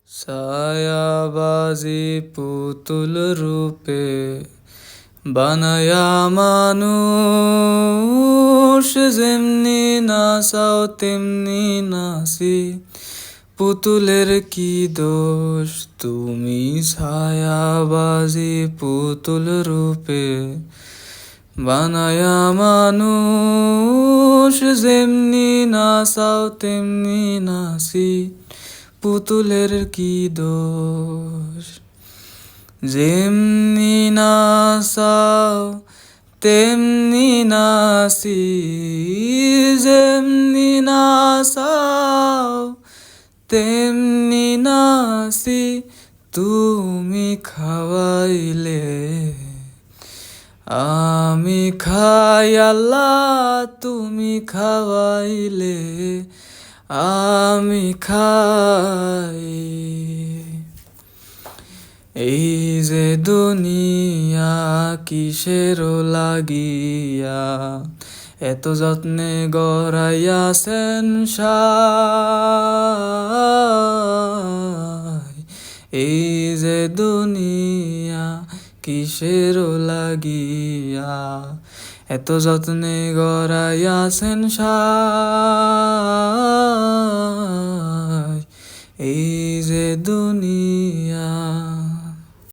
ছায়াবাজি পুতুল রূপে বানায়া মানুষ, যেমনি নাচাও তেমনি নাচি, পুতুলের কি দোষ? তুমি ছায়াবাজি পুতুল রূপে বানায়া মানুষ, যেমনি নাচাও তেমনি নাচি, পুতুলের কি দোষ? যেমনি নাচাও তেমনি নাচি, যেমনি নাচাও তেমনি নাচি, তুমি খাওয়াইলে আমি খাই আল্লাহ, তুমি খাওয়াইলে আমি খাই। এই যে দুনিয়া কিসের লাগিয়া এত যত্নে গড়াইয়াছেন সায়। এই যে দুনিয়া কিসের লাগিয়া এত যত্নে গড়াইয়াছেন সায়। এই যে দুনিয়া